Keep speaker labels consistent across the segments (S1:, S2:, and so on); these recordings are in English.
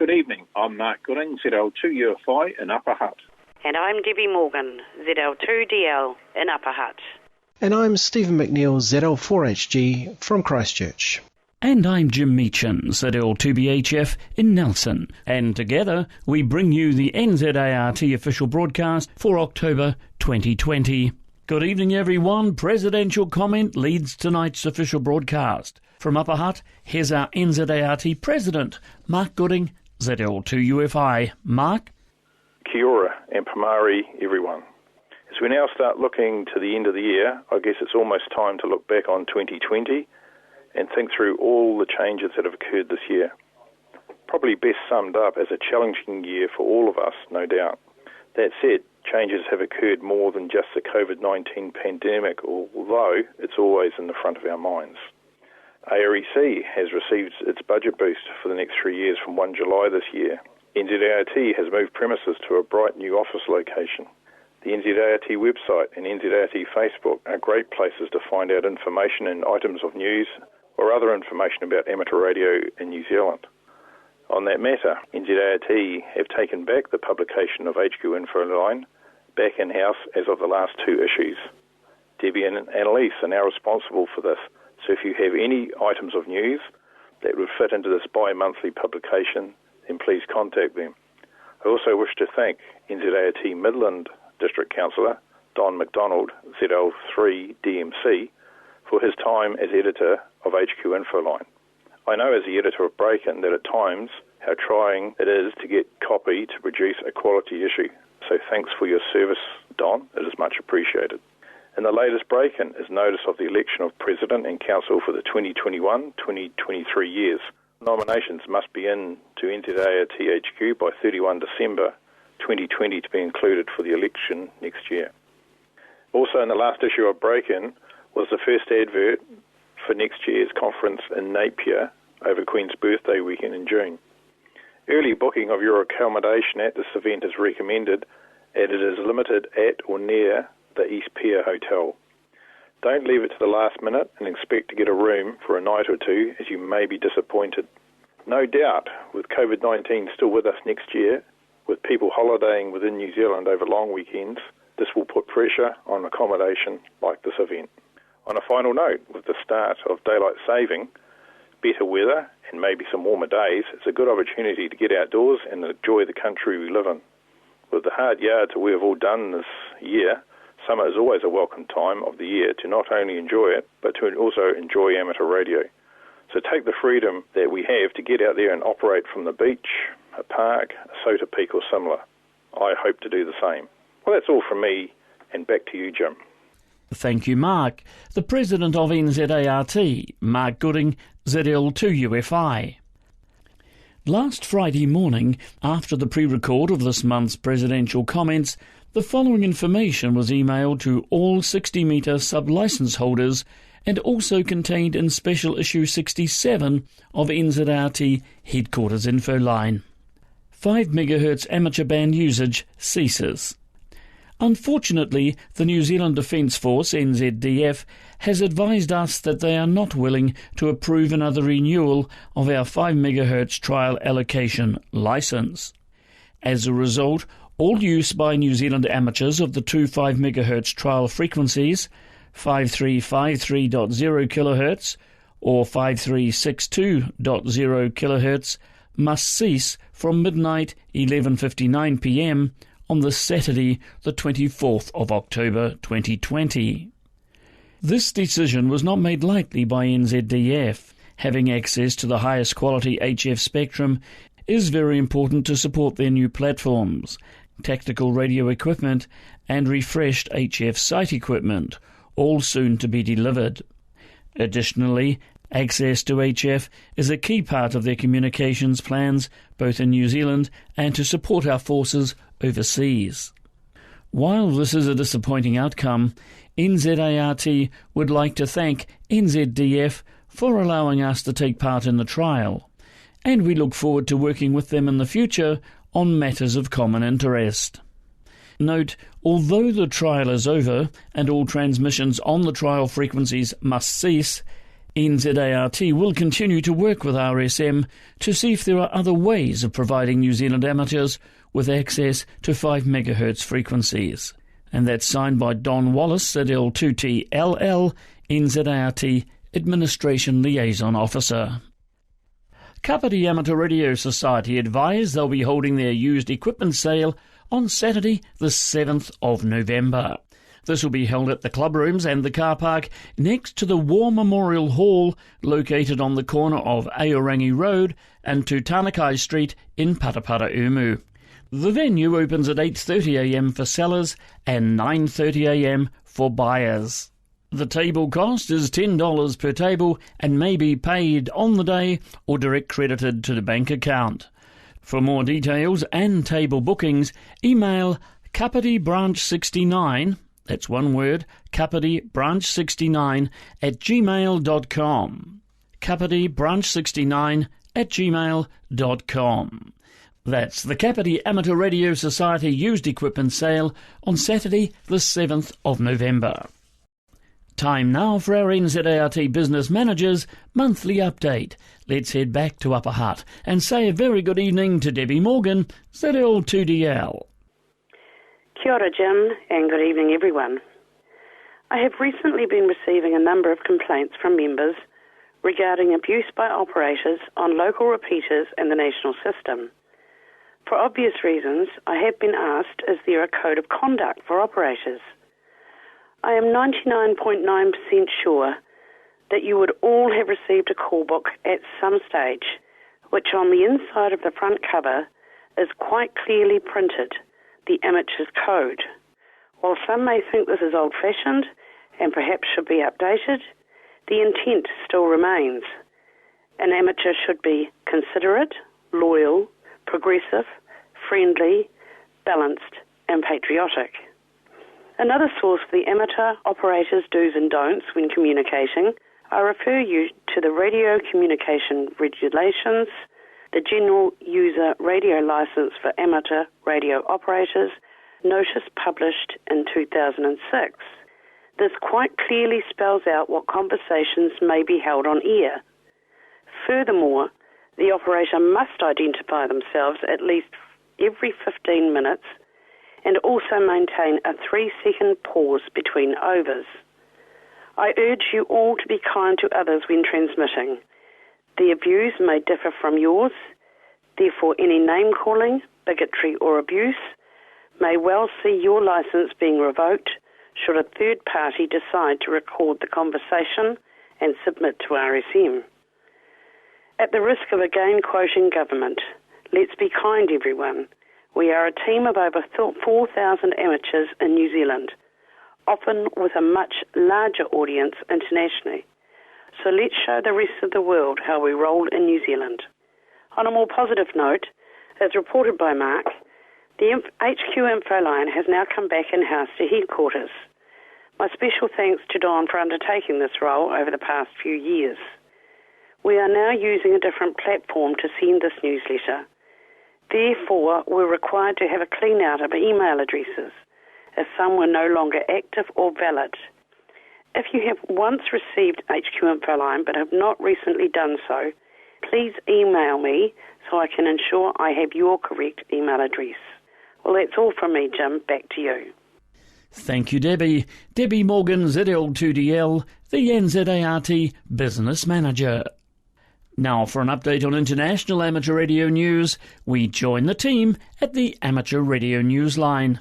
S1: Good evening. I'm Mark Gooding, ZL2UFI in Upper Hutt.
S2: And I'm Debbie Morgan, ZL2DL in Upper Hutt.
S3: And I'm Stephen McNeil, ZL4HG from Christchurch.
S4: And I'm Jim Meechan, ZL2BHF in Nelson. And together we bring you the NZART official broadcast for October 2020. Good evening, everyone. Presidential comment leads tonight's official broadcast. From Upper Hutt, here's our NZART President, Mark Gooding, ZL2UFI. Mark?
S5: Kia ora and pamari, everyone. As we now start looking to the end of the year, I guess it's almost time to look back on 2020 and think through all the changes that have occurred this year. Probably best summed up as a challenging year for all of us, no doubt. That said, changes have occurred more than just the COVID-19 pandemic, although it's always in the front of our minds. AREC has received its budget boost for the next 3 years from 1 July this year. NZART has moved premises to a bright new office location. The NZART website and NZART Facebook are great places to find out information and items of news or other information about amateur radio in New Zealand. On that matter, NZART have taken back the publication of HQ Infoline back in-house as of the last 2 issues. Debbie and Annalise are now responsible for this, so if you have any items of news that would fit into this bi-monthly publication, then please contact them. I also wish to thank NZART Midland District Councillor Don McDonald, ZL3DMC, for his time as editor of HQ Infoline. I know as the editor of Break-In that at times how trying it is to get copy to produce a quality issue. So thanks for your service, Don. It is much appreciated. In the latest Break-In is notice of the election of President and Council for the 2021-2023 years. Nominations must be in to NZART HQ by 31 December 2020 to be included for the election next year. Also in the last issue of Break-In was the first advert for next year's conference in Napier over Queen's Birthday weekend in June. Early booking of your accommodation at this event is recommended, and it is limited at or near the East Pier Hotel. Don't leave it to the last minute and expect to get a room for a night or two, as you may be disappointed. No doubt, with COVID-19 still with us next year, with people holidaying within New Zealand over long weekends, this will put pressure on accommodation like this event. On a final note, with the start of daylight saving, better weather and maybe some warmer days, it's a good opportunity to get outdoors and enjoy the country we live in. With the hard yards that we have all done this year, summer is always a welcome time of the year to not only enjoy it, but to also enjoy amateur radio. So take the freedom that we have to get out there and operate from the beach, a park, a soda peak or similar. I hope to do the same. Well, that's all from me, and back to you, Jim.
S4: Thank you, Mark. The President of NZART, Mark Gooding, ZL2UFI. Last Friday morning, after the pre-record of this month's presidential comments, the following information was emailed to all 60-metre sub-licence holders and also contained in Special Issue 67 of NZART Headquarters Infoline. 5 MHz amateur band usage ceases. Unfortunately, the New Zealand Defence Force, NZDF, has advised us that they are not willing to approve another renewal of our 5 MHz trial allocation licence. As a result, all use by New Zealand amateurs of the two 5 MHz trial frequencies, 5353.0 kHz or 5362.0 kHz, must cease from midnight 11:59 p.m. on the Saturday, the 24th of October 2020. This decision was not made lightly by NZDF. Having access to the highest quality HF spectrum is very important to support their new platforms, tactical radio equipment and refreshed HF site equipment, all soon to be delivered. Additionally, access to HF is a key part of their communications plans, both in New Zealand and to support our forces overseas. While this is a disappointing outcome, NZART would like to thank NZDF for allowing us to take part in the trial, and we look forward to working with them in the future on matters of common interest. Note, although the trial is over and all transmissions on the trial frequencies must cease, NZART will continue to work with RSM to see if there are other ways of providing New Zealand amateurs with access to 5 MHz frequencies. And that's signed by Don Wallace, ZL2TLL, NZART Administration Liaison Officer. Kapiti Amateur Radio Society advise they'll be holding their used equipment sale on Saturday the 7th of November. This will be held at the club rooms and the car park next to the War Memorial Hall, located on the corner of Aorangi Road and Tūtanakai Street in Patapara-Umu. The venue opens at 8:30 a.m. for sellers and 9:30 a.m. for buyers. The table cost is $10 per table and may be paid on the day or direct credited to the bank account. For more details and table bookings, email Kapiti Branch 69, that's one word, Kapiti Branch 69 at gmail.com. Kapiti Branch 69 at gmail.com. That's the Kapiti Amateur Radio Society used equipment sale on Saturday the 7th of November. Time now for our NZART Business Manager's monthly update. Let's head back to Upper Hutt and say a very good evening to Debbie Morgan, ZL2DL.
S2: Kia ora, Jim, and good evening, everyone. I have recently been receiving a number of complaints from members regarding abuse by operators on local repeaters and the national system. For obvious reasons, I have been asked, is there a code of conduct for operators? I am 99.9% sure that you would all have received a call book at some stage, which on the inside of the front cover is quite clearly printed, the amateur's code. While some may think this is old-fashioned and perhaps should be updated, the intent still remains. An amateur should be considerate, loyal, progressive, friendly, balanced, and patriotic. Another source for the amateur operator's do's and don'ts when communicating, I refer you to the Radio Communication Regulations, the General User Radio License for Amateur Radio Operators, notice published in 2006. This quite clearly spells out what conversations may be held on air. Furthermore, the operator must identify themselves at least every 15 minutes and also maintain a 3-second pause between overs. I urge you all to be kind to others when transmitting. The abuse may differ from yours, therefore any name-calling, bigotry or abuse may well see your licence being revoked should a third party decide to record the conversation and submit to RSM. At the risk of again quoting government, let's be kind, everyone. We are a team of over 4,000 amateurs in New Zealand, often with a much larger audience internationally. So let's show the rest of the world how we roll in New Zealand. On a more positive note, as reported by Mark, the HQ info line has now come back in-house to headquarters. My special thanks to Don for undertaking this role over the past few years. We are now using a different platform to send this newsletter. Therefore, we're required to have a clean out of email addresses, as some were no longer active or valid. If you have once received HQ info line but have not recently done so, please email me so I can ensure I have your correct email address. Well, that's all from me, Jim. Back to you.
S4: Thank you, Debbie. Debbie Morgan, ZL2DL, the NZART Business Manager. Now for an update on international amateur radio news, we join the team at the Amateur Radio Newsline.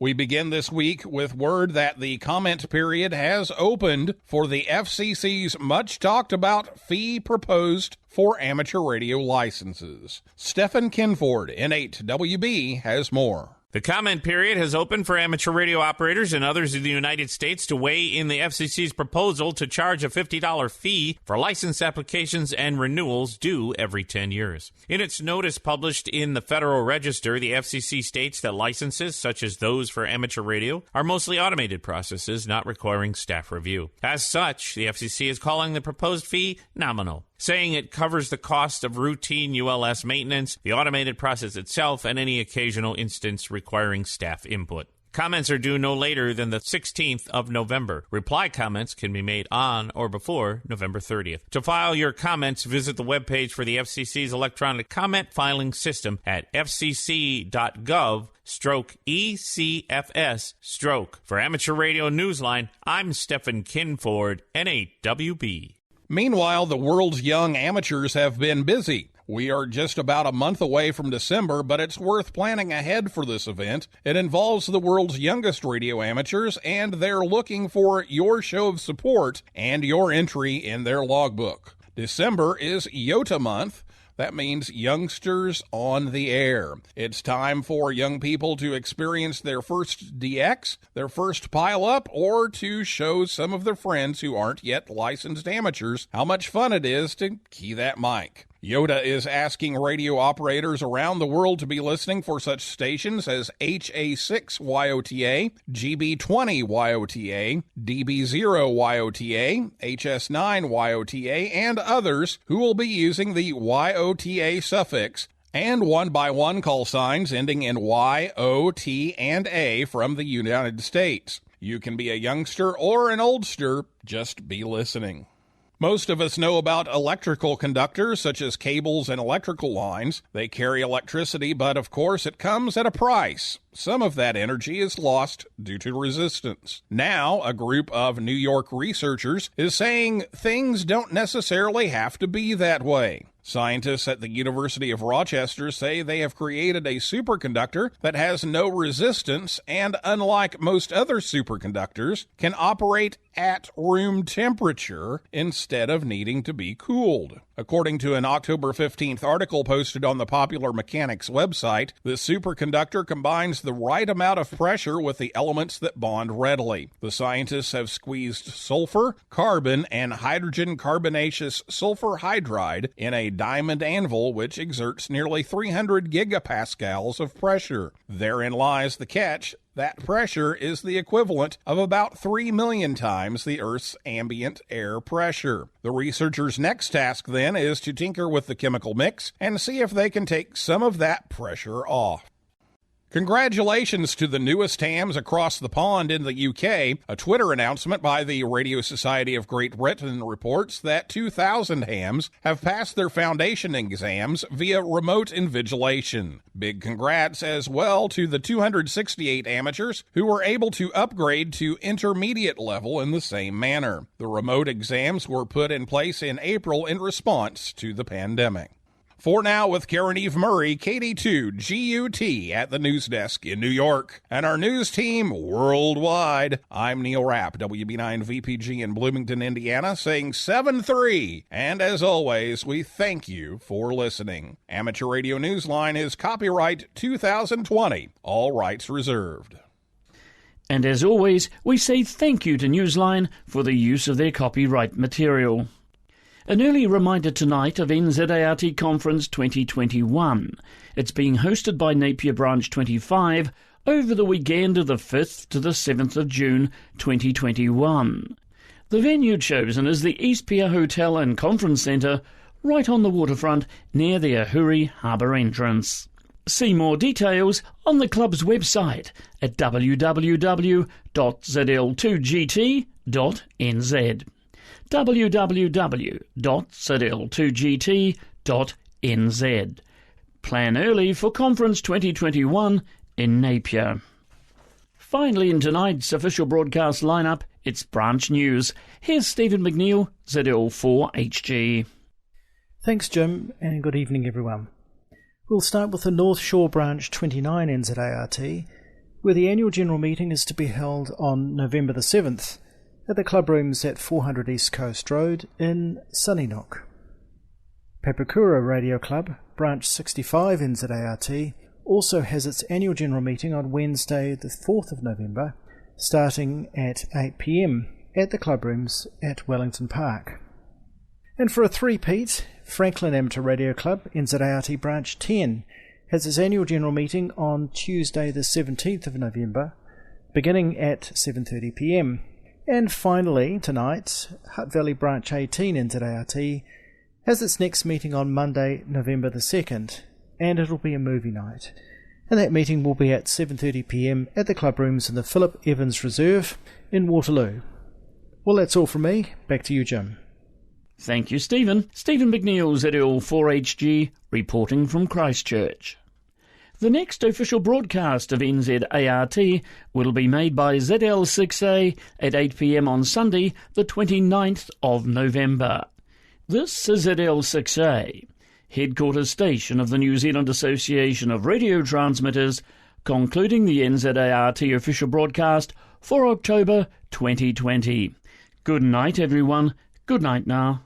S6: We begin this week with word that the comment period has opened for the FCC's much-talked-about fee proposed for amateur radio licenses. Stephen Kinford, N8WB, has more.
S7: The comment period has opened for amateur radio operators and others in the United States to weigh in the FCC's proposal to charge a $50 fee for license applications and renewals due every 10 years. In its notice published in the Federal Register, the FCC states that licenses, such as those for amateur radio, are mostly automated processes not requiring staff review. As such, the FCC is calling the proposed fee nominal, saying it covers the cost of routine ULS maintenance, the automated process itself, and any occasional instance requiring staff input. Comments are due no later than the 16th of November. Reply comments can be made on or before November 30th. To file your comments, visit the webpage for the FCC's electronic comment filing system at fcc.gov/ECFS/. For Amateur Radio Newsline, I'm Stephen Kinford, N8WB.
S6: Meanwhile, the world's young amateurs have been busy. We are just about a month away from December, but it's worth planning ahead for this event. It involves the world's youngest radio amateurs, and they're looking for your show of support and your entry in their logbook. December is YOTA month. That means Youngsters on the Air. It's time for young people to experience their first DX, their first pile-up, or to show some of their friends who aren't yet licensed amateurs how much fun it is to key that mic. YOTA is asking radio operators around the world to be listening for such stations as HA6YOTA, GB20YOTA, DB0YOTA, HS9YOTA, and others who will be using the YOTA suffix and one-by-one call signs ending in Y, O, T, and A from the United States. You can be a youngster or an oldster, just be listening. Most of us know about electrical conductors, such as cables and electrical lines. They carry electricity, but of course it comes at a price. Some of that energy is lost due to resistance. Now, a group of New York researchers is saying things don't necessarily have to be that way. Scientists at the University of Rochester say they have created a superconductor that has no resistance and, unlike most other superconductors, can operate at room temperature instead of needing to be cooled. According to an October 15th article posted on the Popular Mechanics website, the superconductor combines the right amount of pressure with the elements that bond readily. The scientists have squeezed sulfur, carbon, and hydrogen carbonaceous sulfur hydride in a diamond anvil which exerts nearly 300 gigapascals of pressure. Therein lies the catch. That pressure is the equivalent of about 3 million times the Earth's ambient air pressure. The researchers' next task, then, is to tinker with the chemical mix and see if they can take some of that pressure off. Congratulations to the newest hams across the pond in the UK. A Twitter announcement by the Radio Society of Great Britain reports that 2,000 hams have passed their foundation exams via remote invigilation. Big congrats as well to the 268 amateurs who were able to upgrade to intermediate level in the same manner. The remote exams were put in place in April in response to the pandemic. For now, with Karen Eve Murray, KD2 GUT at the news desk in New York, and our news team worldwide, I'm Neil Rapp, WB9 VPG in Bloomington, Indiana, saying 7-3. And as always, we thank you for listening. Amateur Radio Newsline is copyright 2020, all rights reserved.
S4: And as always, we say thank you to Newsline for the use of their copyright material. An early reminder tonight of NZART Conference 2021. It's being hosted by Napier Branch 25 over the weekend of the 5th to the 7th of June 2021. The venue chosen is the East Pier Hotel and Conference Centre, right on the waterfront near the Ahuri Harbour entrance. See more details on the club's website at www.zl2gt.nz. www.zl2gt.nz. Plan early for Conference 2021 in Napier. Finally, in tonight's official broadcast lineup, it's Branch News. Here's Stephen McNeil, ZL4HG.
S3: Thanks, Jim, and good evening, everyone. We'll start with the North Shore Branch 29 NZART, where the annual general meeting is to be held on November the 7th. At the club rooms at 400 East Coast Road in Sunnynook. Papakura Radio Club, Branch 65 NZART, also has its annual general meeting on Wednesday the 4th of November, starting at 8 p.m. at the club rooms at Wellington Park. And for a three-peat, Franklin Amateur Radio Club, NZART Branch 10, has its annual general meeting on Tuesday the 17th of November, beginning at 7:30 p.m. And finally, tonight, Hutt Valley Branch 18 NZART has its next meeting on Monday, November the 2nd, and it'll be a movie night. and that meeting will be at 7:30 p.m. at the club rooms in the Philip Evans Reserve in Waterloo. Well, that's all from me. Back to you, Jim.
S4: Thank you, Stephen. Stephen McNeil, ZL4HG, reporting from Christchurch. The next official broadcast of NZART will be made by ZL6A at 8 p.m. on Sunday, the 29th of November. This is ZL6A, headquarters station of the New Zealand Association of Radio Transmitters, concluding the NZART official broadcast for October 2020. Good night, everyone. Good night now.